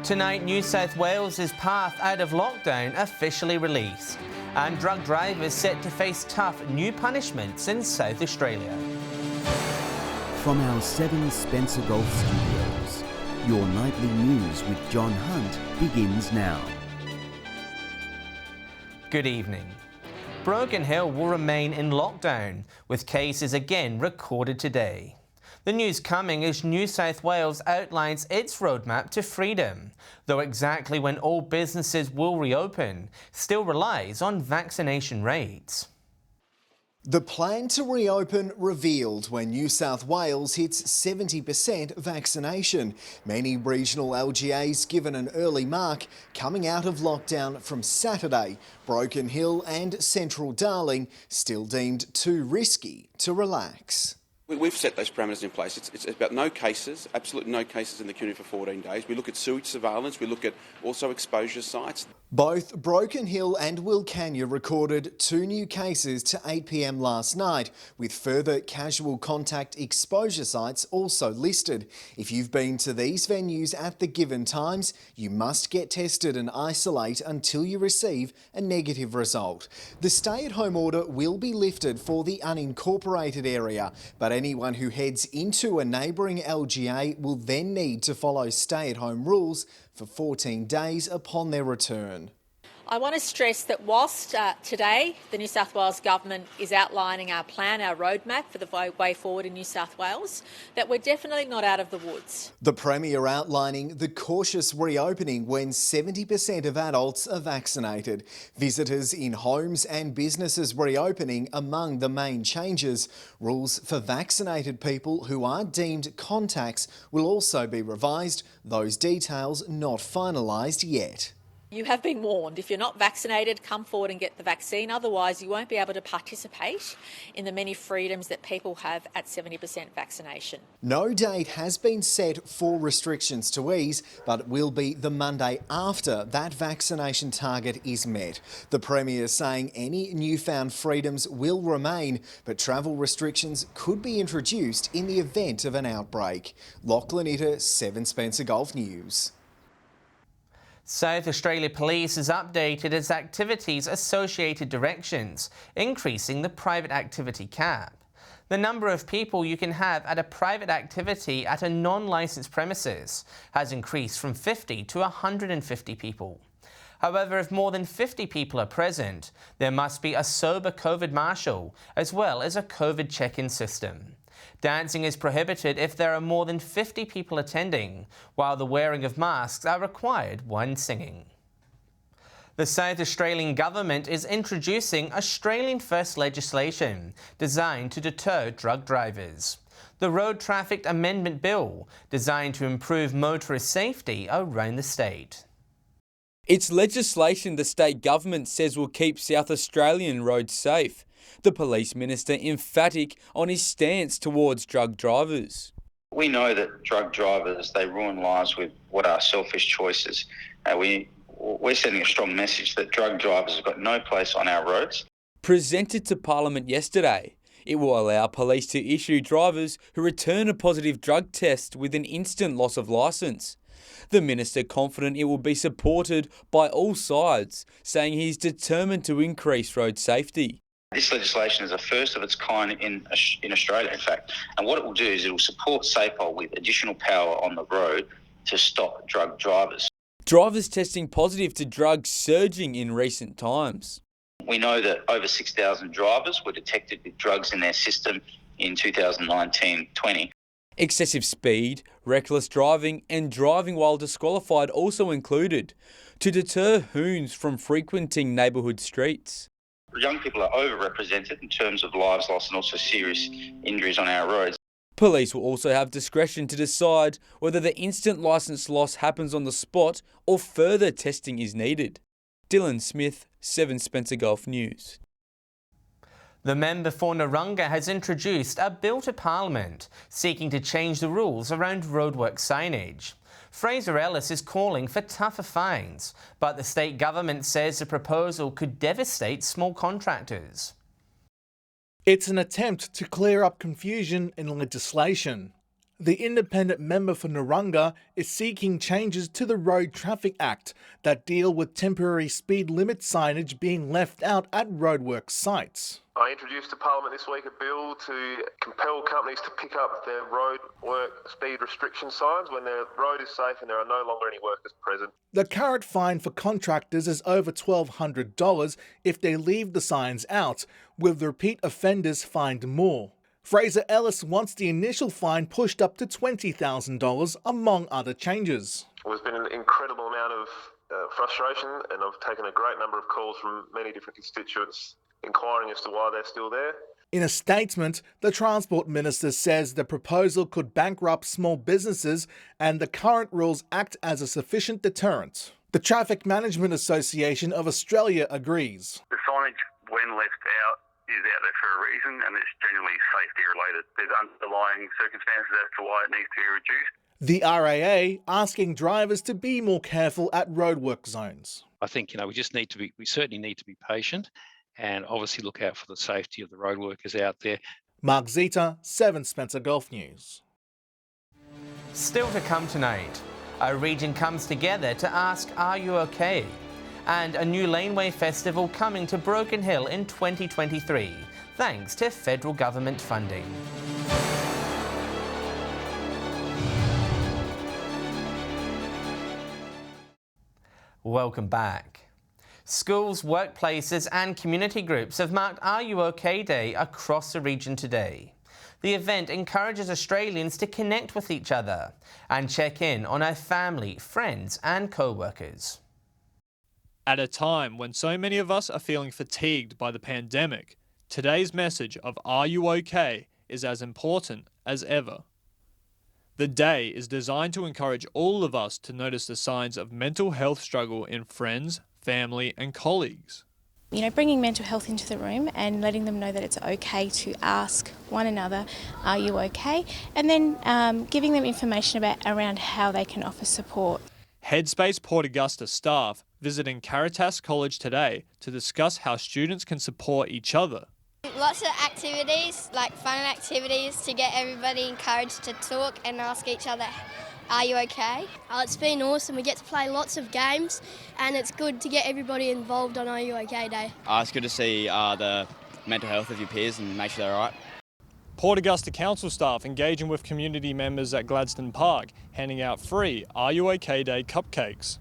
Tonight, New South Wales' path out of lockdown officially released, and drug drivers set to face tough new punishments in South Australia. From our 7 Spencer Golf Studios, your nightly news with John Hunt begins now. Good evening. Broken Hill will remain in lockdown, with cases again recorded today. The news coming as New South Wales outlines its roadmap to freedom, though exactly when all businesses will reopen still relies on vaccination rates. The plan to reopen revealed when New South Wales hits 70% vaccination. Many regional LGAs given an early mark coming out of lockdown from Saturday. Broken Hill and Central Darling still deemed too risky to relax. We've set those parameters in place. It's about no cases, absolutely no cases in the community for 14 days. We look at sewage surveillance. We look at also exposure sites. Both Broken Hill and Wilcannia recorded 2 new cases to 8 p.m. last night, with further casual contact exposure sites also listed. If you've been to these venues at the given times, you must get tested and isolate until you receive a negative result. The stay-at-home order will be lifted for the unincorporated area, but anyone who heads into a neighbouring LGA will then need to follow stay-at-home rules for 14 days upon their return. I want to stress that whilst today the New South Wales Government is outlining our plan, our roadmap for the way forward in New South Wales, that we're definitely not out of the woods. The Premier outlining the cautious reopening when 70% of adults are vaccinated. Visitors in homes and businesses reopening among the main changes. Rules for vaccinated people who are deemed contacts will also be revised, those details not finalised yet. You have been warned. If you're not vaccinated, come forward and get the vaccine. Otherwise, you won't be able to participate in the many freedoms that people have at 70% vaccination. No date has been set for restrictions to ease, but it will be the Monday after that vaccination target is met. The Premier saying any newfound freedoms will remain, but travel restrictions could be introduced in the event of an outbreak. Lachlan Itter, 7 Spencer Golf News. South Australia Police has updated its activities associated directions, increasing the private activity cap. The number of people you can have at a private activity at a non-licensed premises has increased from 50 to 150 people. However, if more than 50 people are present, there must be a sober COVID marshal as well as a COVID check-in system. Dancing is prohibited if there are more than 50 people attending, while the wearing of masks are required when singing. The South Australian Government is introducing Australian-first legislation designed to deter drug drivers. The Road Traffic Amendment Bill, designed to improve motorist safety around the state. It's legislation the state government says will keep South Australian roads safe. The Police Minister emphatic on his stance towards drug drivers. We know that drug drivers, they ruin lives with what are selfish choices. We're sending a strong message that drug drivers have got no place on our roads. Presented to Parliament yesterday, it will allow police to issue drivers who return a positive drug test with an instant loss of licence. The Minister confident it will be supported by all sides, saying he's determined to increase road safety. This legislation is a first of its kind in Australia, in fact. And what it will do is it will support SAPOL with additional power on the road to stop drug drivers. Drivers testing positive to drugs surging in recent times. We know that over 6,000 drivers were detected with drugs in their system in 2019-20. Excessive speed, reckless driving and driving while disqualified also included, to deter hoons from frequenting neighbourhood streets. Young people are overrepresented in terms of lives lost and also serious injuries on our roads. Police will also have discretion to decide whether the instant licence loss happens on the spot or further testing is needed. Dylan Smith, 7 Spencer Golf News. The member for Narunga has introduced a bill to Parliament seeking to change the rules around roadwork signage. Fraser Ellis is calling for tougher fines, but the state government says the proposal could devastate small contractors. It's an attempt to clear up confusion in legislation. The independent member for Narungga is seeking changes to the Road Traffic Act that deal with temporary speed limit signage being left out at roadwork sites. I introduced to Parliament this week a bill to compel companies to pick up their roadwork speed restriction signs when their road is safe and there are no longer any workers present. The current fine for contractors is over $1,200 if they leave the signs out, with repeat offenders fined more. Fraser Ellis wants the initial fine pushed up to $20,000, among other changes. There's been an incredible amount of frustration, and I've taken a great number of calls from many different constituents inquiring as to why they're still there. In a statement, the Transport Minister says the proposal could bankrupt small businesses and the current rules act as a sufficient deterrent. The Traffic Management Association of Australia agrees. The signage, when left out, is out there for a reason, and it's generally safety related. There's underlying circumstances as to why it needs to be reduced. The RAA asking drivers to be more careful at roadwork zones. I think, we certainly need to be patient and obviously look out for the safety of the road workers out there. Mark Zeta, 7 Spencer Gulf News. Still to come tonight, a region comes together to ask, are you okay? And a new Laneway Festival coming to Broken Hill in 2023, thanks to federal government funding. Welcome back. Schools, workplaces and community groups have marked Are You OK Day across the region today. The event encourages Australians to connect with each other and check in on our family, friends and co-workers. At a time when so many of us are feeling fatigued by the pandemic, today's message of Are You OK is as important as ever. The day is designed to encourage all of us to notice the signs of mental health struggle in friends, family and colleagues. Bringing mental health into the room and letting them know that it's okay to ask one another, are you okay? And then giving them information around how they can offer support. Headspace Port Augusta staff visiting Caritas College today to discuss how students can support each other. Lots of activities, like fun activities, to get everybody encouraged to talk and ask each other, are you okay? It's been awesome. We get to play lots of games and it's good to get everybody involved on Are You OK Day. It's good to see the mental health of your peers and make sure they're all right. Port Augusta Council staff engaging with community members at Gladstone Park, handing out free Are You OK Day cupcakes.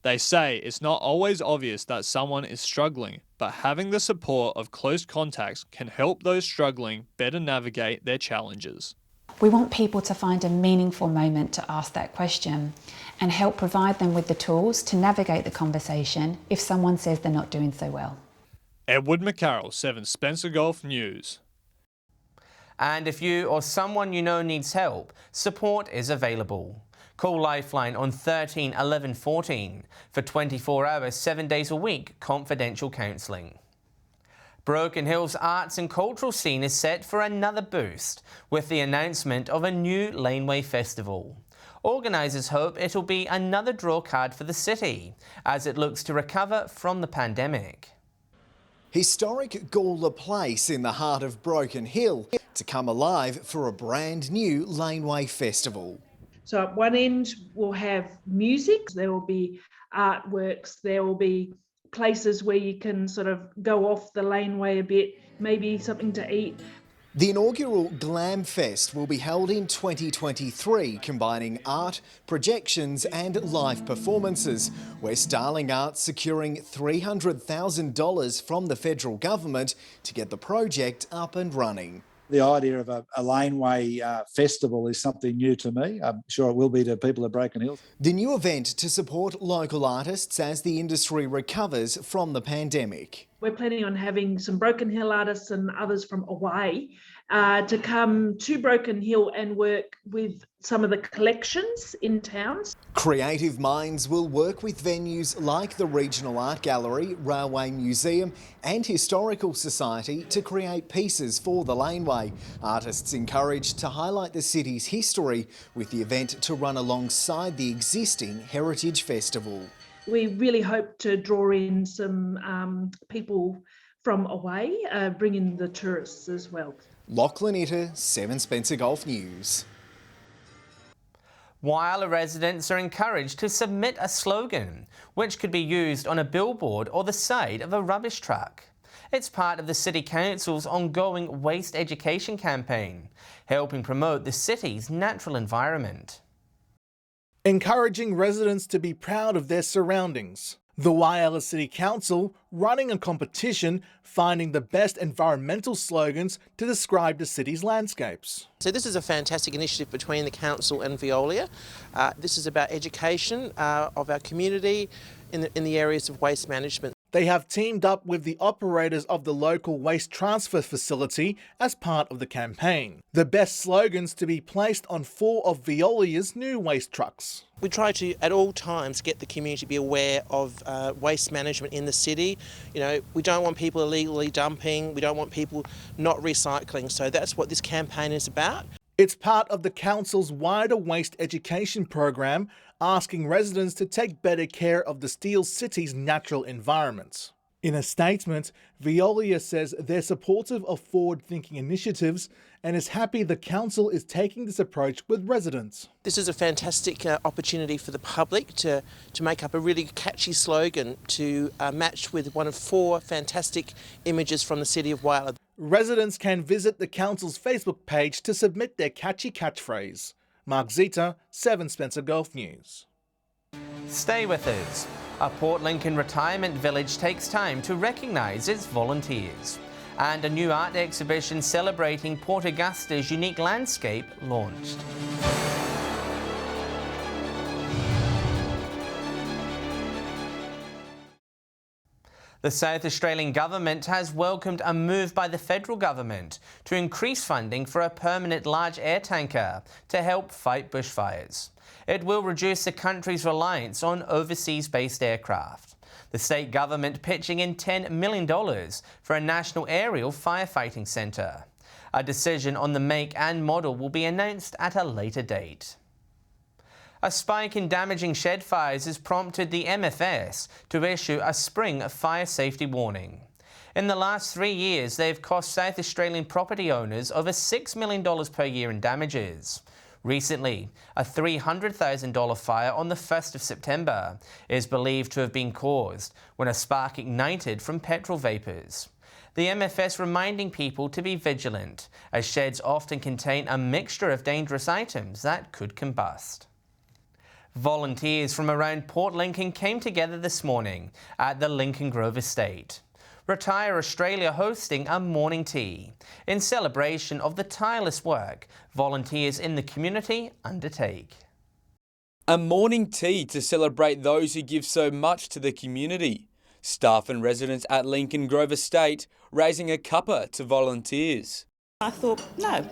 They say it's not always obvious that someone is struggling, but having the support of close contacts can help those struggling better navigate their challenges. We want people to find a meaningful moment to ask that question and help provide them with the tools to navigate the conversation if someone says they're not doing so well. Edward McCarroll, 7 Spencer Gulf News. And if you or someone you know needs help, support is available. Call Lifeline on 13 11 14 for 24 hours, 7 days a week, confidential counselling. Broken Hill's arts and cultural scene is set for another boost with the announcement of a new Laneway Festival. Organisers hope it'll be another draw card for the city as it looks to recover from the pandemic. Historic Gawler Place in the heart of Broken Hill to come alive for a brand new Laneway Festival. So at one end we'll have music, there will be artworks, there will be places where you can sort of go off the laneway a bit, maybe something to eat. The inaugural Glam Fest will be held in 2023, combining art, projections and live performances, where Starling Arts securing $300,000 from the federal government to get the project up and running. The idea of a laneway festival is something new to me. I'm sure it will be to people at Broken Hill. The new event to support local artists as the industry recovers from the pandemic. We're planning on having some Broken Hill artists and others from away to come to Broken Hill and work with some of the collections in towns. Creative minds will work with venues like the Regional Art Gallery, Railway Museum and Historical Society to create pieces for the laneway. Artists encouraged to highlight the city's history with the event to run alongside the existing Heritage Festival. We really hope to draw in some people from away, bring in the tourists as well. Lachlan Itter, 7 Spencer Gulf News. Whyalla residents are encouraged to submit a slogan, which could be used on a billboard or the side of a rubbish truck. It's part of the City Council's ongoing waste education campaign, helping promote the city's natural environment. Encouraging residents to be proud of their surroundings. The Whyalla City Council running a competition finding the best environmental slogans to describe the city's landscapes. So this is a fantastic initiative between the council and Veolia. This is about education of our community in the areas of waste management. They have teamed up with the operators of the local waste transfer facility as part of the campaign. The best slogans to be placed on 4 of Veolia's new waste trucks. We try to, at all times, get the community to be aware of waste management in the city. You know, we don't want people illegally dumping, we don't want people not recycling, so that's what this campaign is about. It's part of the council's wider waste education program, asking residents to take better care of the Steel City's natural environment. In a statement, Veolia says they're supportive of forward-thinking initiatives and is happy the council is taking this approach with residents. This is a fantastic opportunity for the public to make up a really catchy slogan to match with one of 4 fantastic images from the city of Whyalla. Residents can visit the council's Facebook page to submit their catchy catchphrase. Mark Zita, 7 Spencer Gulf News. Stay with us. A Port Lincoln retirement village takes time to recognise its volunteers. And a new art exhibition celebrating Port Augusta's unique landscape launched. The South Australian Government has welcomed a move by the federal government to increase funding for a permanent large air tanker to help fight bushfires. It will reduce the country's reliance on overseas-based aircraft. The state government pitching in $10 million for a national aerial firefighting centre. A decision on the make and model will be announced at a later date. A spike in damaging shed fires has prompted the MFS to issue a spring fire safety warning. In the last 3 years, they've cost South Australian property owners over $6 million per year in damages. Recently, a $300,000 fire on the 1st of September is believed to have been caused when a spark ignited from petrol vapours. The MFS reminding people to be vigilant, as sheds often contain a mixture of dangerous items that could combust. Volunteers from around Port Lincoln came together this morning at the Lincoln Grove Estate. Retire Australia hosting a morning tea in celebration of the tireless work volunteers in the community undertake. A morning tea to celebrate those who give so much to the community. Staff and residents at Lincoln Grove Estate raising a cuppa to volunteers. I thought, no,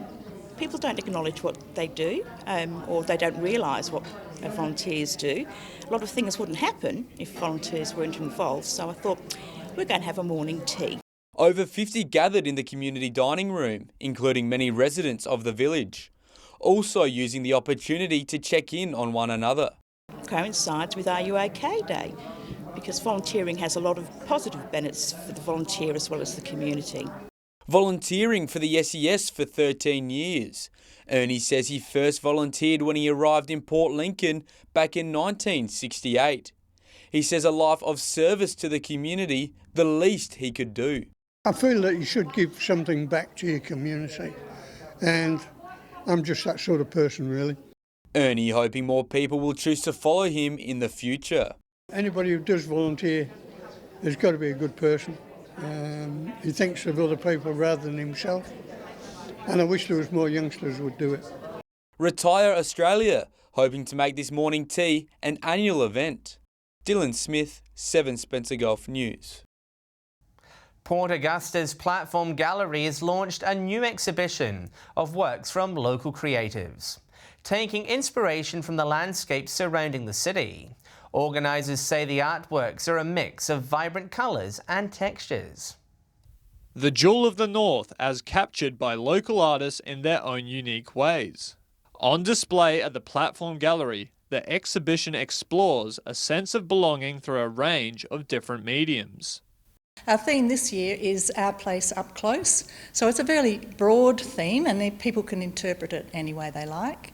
people don't acknowledge what they do or they don't realise what volunteers do. A lot of things wouldn't happen if volunteers weren't involved, so I thought we're going to have a morning tea. Over 50 gathered in the community dining room, including many residents of the village, also using the opportunity to check in on one another. Coincides with Are You OK Day, because volunteering has a lot of positive benefits for the volunteer as well as the community. Volunteering for the SES for 13 years. Ernie says he first volunteered when he arrived in Port Lincoln back in 1968. He says a life of service to the community, the least he could do. I feel that you should give something back to your community, and I'm just that sort of person, really. Ernie hoping more people will choose to follow him in the future. Anybody who does volunteer has got to be a good person. He thinks of other people rather than himself, and I wish there was more youngsters who would do it. Retire Australia, hoping to make this morning tea an annual event. Dylan Smith, 7 Spencer Gulf News. Port Augusta's Platform Gallery has launched a new exhibition of works from local creatives. Taking inspiration from the landscapes surrounding the city, organisers say the artworks are a mix of vibrant colours and textures. The jewel of the North as captured by local artists in their own unique ways. On display at the Platform Gallery, the exhibition explores a sense of belonging through a range of different mediums. Our theme this year is Our Place Up Close, so it's a very broad theme and people can interpret it any way they like.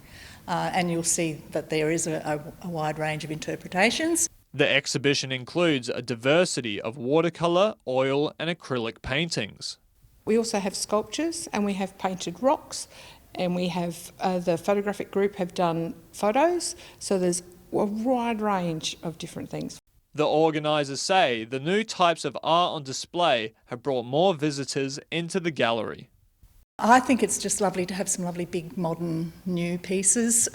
and you'll see that there is a wide range of interpretations. The exhibition includes a diversity of watercolour, oil and acrylic paintings. We also have sculptures and we have painted rocks, and we have the photographic group have done photos, so there's a wide range of different things. The organisers say the new types of art on display have brought more visitors into the gallery. I think it's just lovely to have some lovely big modern new pieces.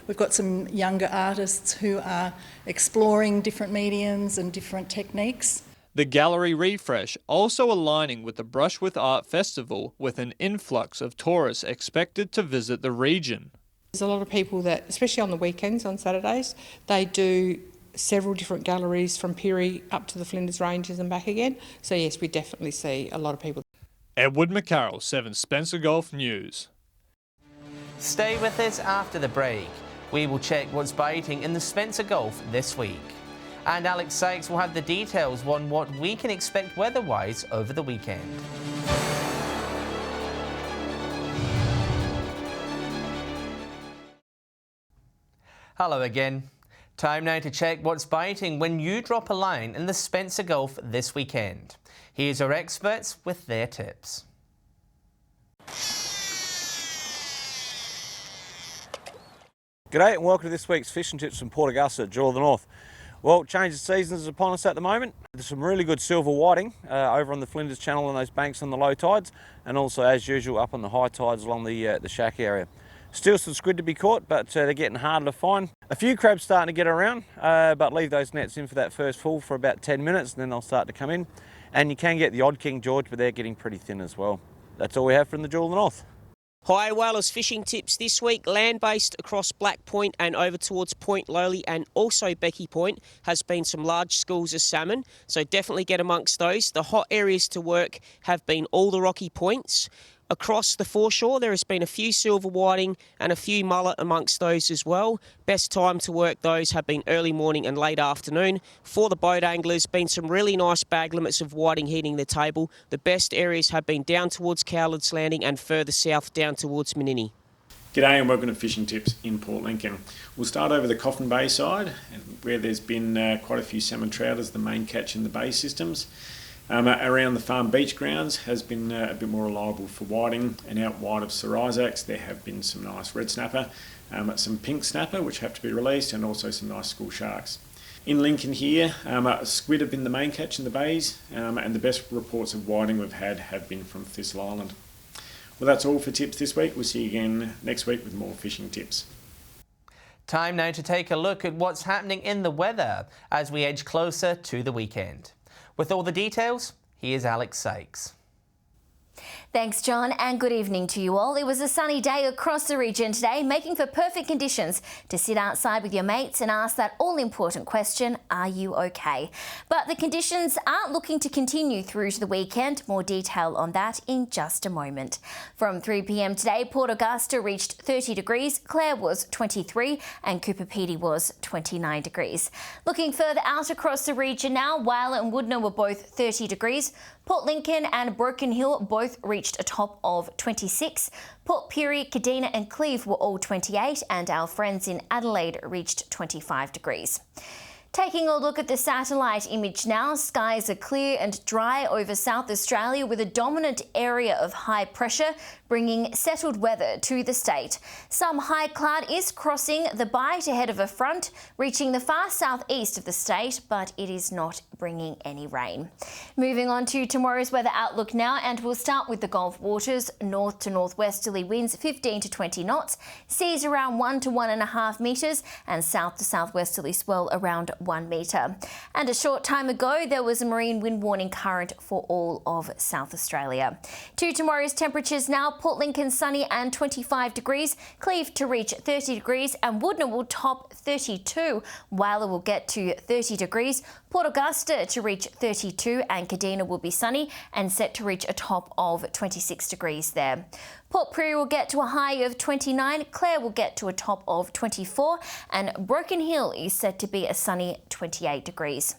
We've got some younger artists who are exploring different mediums and different techniques. The gallery refresh also aligning with the Brush with Art Festival, with an influx of tourists expected to visit the region. There's a lot of people that, especially on the weekends, on Saturdays, they do several different galleries from Peary up to the Flinders Ranges and back again. So yes, we definitely see a lot of people. Edward McCarroll, 7 Spencer Golf News. Stay with us after the break. We will check what's biting in the Spencer Gulf this week. And Alex Sykes will have the details on what we can expect weather-wise over the weekend. Hello again. Time now to check what's biting when you drop a line in the Spencer Gulf this weekend. Here's our experts with their tips. G'day and welcome to this week's fishing tips from Port Augusta, Jaw of the North. Well, change of seasons is upon us at the moment. There's some really good silver whiting over on the Flinders Channel and those banks on the low tides, and also as usual up on the high tides along the shack area. Still some squid to be caught, but they're getting harder to find. A few crabs starting to get around, but leave those nets in for that first full for about 10 minutes and then they'll start to come in. And you can get the odd King George, but they're getting pretty thin as well. That's all we have from the Jaw of the North. Hi, whalers fishing tips this week. Land-based across Black Point and over towards Point Lowly and also Becky Point has been some large schools of salmon, so definitely get amongst those. The hot areas to work have been all the rocky points. Across the foreshore, there has been a few silver whiting and a few mullet amongst those as well. Best time to work those have been early morning and late afternoon. For the boat anglers, been some really nice bag limits of whiting heating the table. The best areas have been down towards Cowlard's Landing and further south down towards Menini. G'day and welcome to Fishing Tips in Port Lincoln. We'll start over the Coffin Bay side, where there's been quite a few salmon trout as the main catch in the bay systems. Around the farm beach grounds has been a bit more reliable for whiting, and out wide of Sir Isaac's there have been some nice red snapper, some pink snapper which have to be released, and also some nice school sharks. In Lincoln here, squid have been the main catch in the bays, and the best reports of whiting we've had have been from Thistle Island. Well, that's all for tips this week. We'll see you again next week with more fishing tips. Time now to take a look at what's happening in the weather as we edge closer to the weekend. With all the details, here's Alex Sykes. Thanks, John, and good evening to you all. It was a sunny day across the region today, making for perfect conditions to sit outside with your mates and ask that all-important question, are you okay? But the conditions aren't looking to continue through to the weekend. More detail on that in just a moment. From 3 p.m. today, Port Augusta reached 30 degrees, Clare was 23 and Cooper Pedy was 29 degrees. Looking further out across the region now, Whyalla and Woodner were both 30 degrees. Port Lincoln and Broken Hill both reached a top of 26. Port Pirie, Kadina and Cleve were all 28 and our friends in Adelaide reached 25 degrees. Taking a look at the satellite image now, skies are clear and dry over South Australia with a dominant area of high pressure bringing settled weather to the state. Some high cloud is crossing the Bight ahead of a front, reaching the far southeast of the state, but it is not bringing any rain. Moving on to tomorrow's weather outlook now, and we'll start with the Gulf waters. North to northwesterly winds 15 to 20 knots, seas around 1 to 1.5 metres, and south to southwesterly swell around 1 metre. And a short time ago, there was a marine wind warning current for all of South Australia. To tomorrow's temperatures now, Port Lincoln sunny and 25 degrees, Cleve to reach 30 degrees, and Woodner will top 32. Whyalla will get to 30 degrees, Port Augusta to reach 32, and Kadina will be sunny and set to reach a top of 26 degrees there. Port Pirie will get to a high of 29, Clare will get to a top of 24, and Broken Hill is set to be a sunny 28 degrees.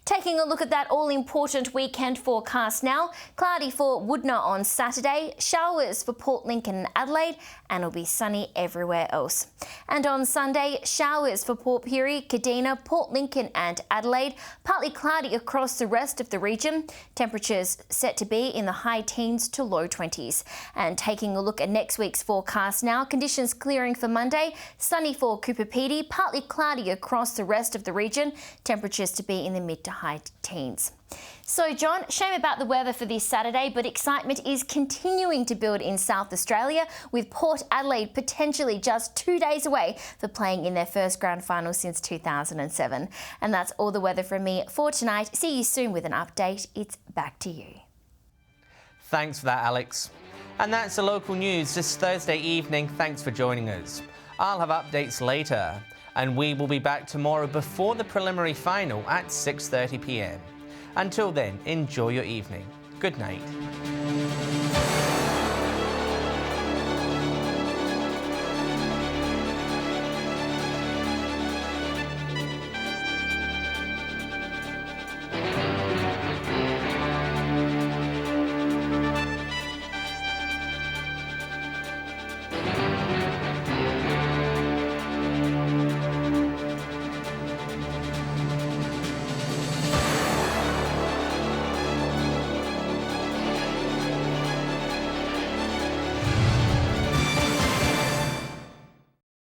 Taking a look at that all-important weekend forecast now, cloudy for Woodna on Saturday, showers for Port Lincoln and Adelaide, and it'll be sunny everywhere else. And on Sunday, showers for Port Pirie, Kadina, Port Lincoln and Adelaide, partly cloudy across the rest of the region, temperatures set to be in the high teens to low 20s. And taking a look at next week's forecast now, conditions clearing for Monday, sunny for Cooper Pedy, partly cloudy across the rest of the region, temperatures to be in the mid to high teens. So John, shame about the weather for this Saturday, but excitement is continuing to build in South Australia, with Port Adelaide potentially just 2 days away for playing in their first grand final since 2007. And that's all the weather from me for tonight. See you soon with an update. It's back to you. Thanks for that, Alex. And that's the local news this Thursday evening. Thanks for joining us. I'll have updates later, and we will be back tomorrow before the preliminary final at 6:30 p.m. Until then, enjoy your evening. Good night.